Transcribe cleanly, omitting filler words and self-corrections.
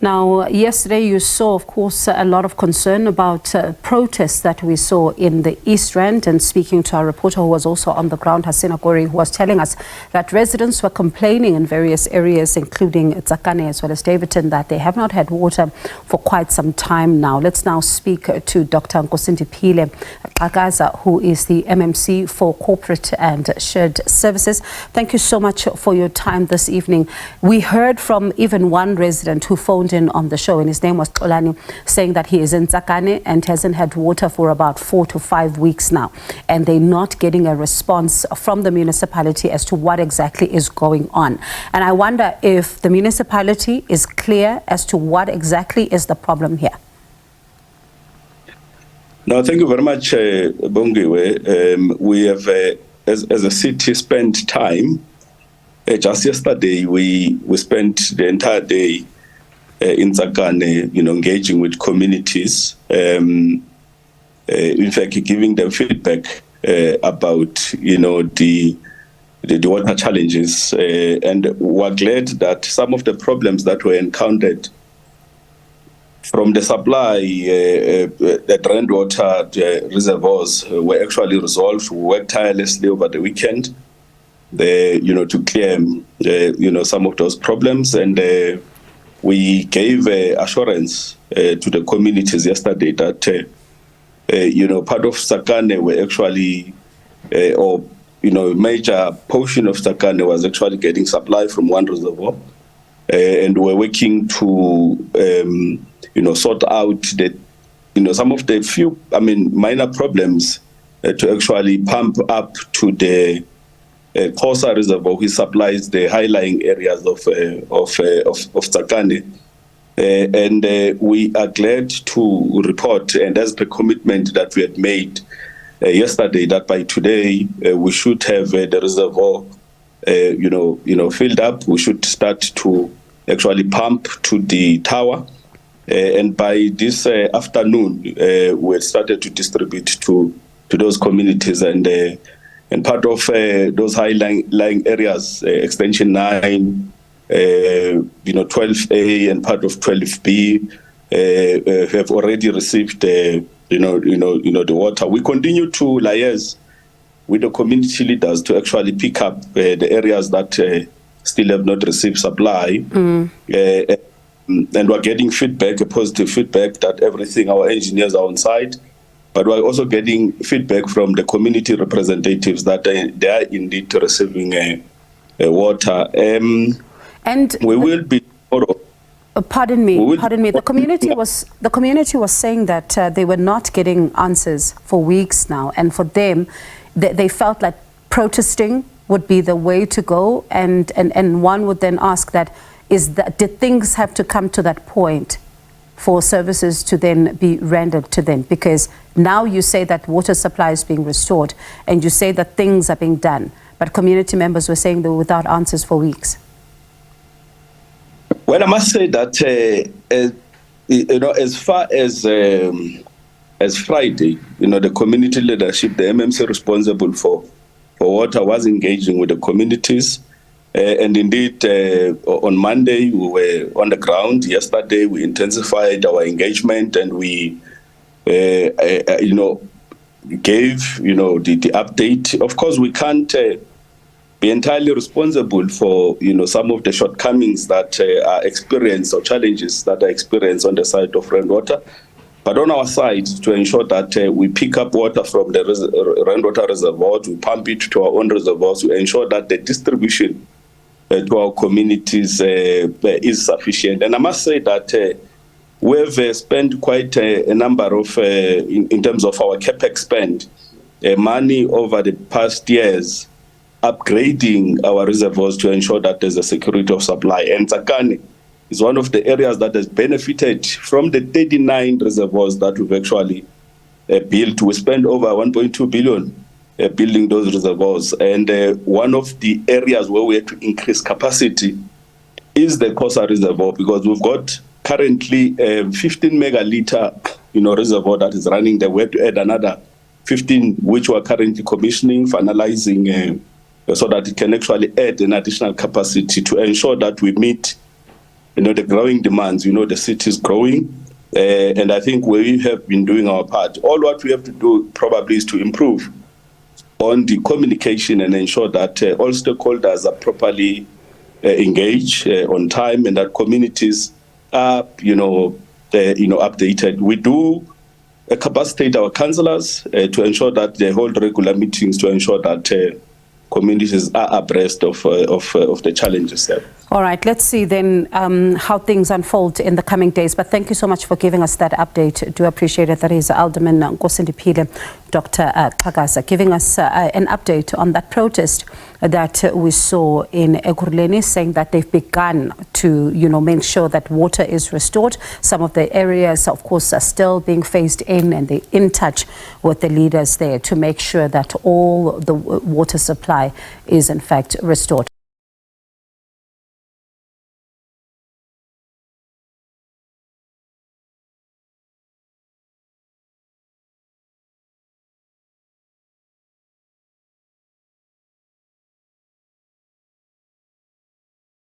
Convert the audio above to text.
Now, yesterday you saw, of course, a lot of concern about protests that we saw in the East Rand, and speaking to our reporter who was also on the ground, Hasina Gori, who was telling us that residents were complaining in various areas, including Tsakane as well as Davidton, that they have not had water for quite some time now. Let's now speak to Dr. Nkosindiphile Xhakaza, who is the MMC for Corporate and Shared Services. Thank you so much for your time this evening. We heard from even one resident who phoned in on the show, and his name was Xolani, saying that he is in Tsakane and hasn't had water for about 4 to 5 weeks now, and they're not getting a response from the municipality as to what exactly is going on. And I wonder if the municipality is clear as to what exactly is the problem here. No, thank you very much, Bongiwe. We have, as a city, spent time. Just yesterday, we spent the entire day in Tsakane, engaging with communities, in fact, giving them feedback about, the water challenges, and we're glad that some of the problems that were encountered from the supply, the drained water reservoirs were actually resolved. We worked tirelessly over the weekend, to clear, some of those problems, and we gave assurance to the communities yesterday that, part of Tsakane were actually, major portion of Tsakane was actually getting supply from one reservoir, and we're working to, sort out the, some of the few, minor problems to actually pump up to the Khosa Reservoir, which supplies the high-lying areas of Tsakane. And we are glad to report, and that's the commitment that we had made yesterday, that by today we should have the reservoir, filled up. We should start to actually pump to the tower, and by this afternoon we had started to distribute to those communities, and part of those high-lying areas, extension 9, 12A and part of 12B, have already received the water. We continue to liaise with the community leaders to actually pick up the areas that still have not received supply, and we're getting feedback, a positive feedback, that everything, our engineers are on site. But we're also getting feedback from the community representatives that they are indeed receiving water. And we will be. Pardon me. The community was saying that they were not getting answers for weeks now, and for them, they felt like protesting would be the way to go. And one would then ask did things have to come to that point for services to then be rendered to them? Because now you say that water supply is being restored and you say that things are being done, but community members were saying they were without answers for weeks. Well, I must say that, as far as Friday, the community leadership, the MMC responsible for water, was engaging with the communities. And indeed, on Monday, we were on the ground. Yesterday, we intensified our engagement, and we, gave, the update. Of course, we can't be entirely responsible for, some of the shortcomings that are experienced, or challenges that are experienced on the side of rainwater. But on our side, to ensure that we pick up water from the rainwater reservoirs, we pump it to our own reservoirs, we ensure that the distribution to our communities is sufficient. And I must say that we've spent quite a number of, in terms of our capex spend, money over the past years, upgrading our reservoirs to ensure that there's a security of supply. And Tsakane is one of the areas that has benefited from the 39 reservoirs that we've actually built. We spent over 1.2 billion building those reservoirs, and one of the areas where we have to increase capacity is the Khosa Reservoir, because we've got currently 15 megaliter reservoir that is running there. We have to add another 15, which we're currently commissioning, finalizing, so that it can actually add an additional capacity to ensure that we meet the growing demands. The city is growing, and I think we have been doing our part. All what we have to do probably is to improve on the communication and ensure that all stakeholders are properly engaged on time, and that communities are, updated. We do capacitate our councillors to ensure that they hold regular meetings to ensure that communities are abreast of the challenges there. All right, let's see then how things unfold in the coming days. But thank you so much for giving us that update. Do appreciate it. That is Alderman Nkosindiphile Dr. Xhakaza giving us an update on that protest that we saw in Ekurhuleni, saying that they've begun to, make sure that water is restored. Some of the areas, of course, are still being phased in, and they're in touch with the leaders there to make sure that all the water supply is in fact restored.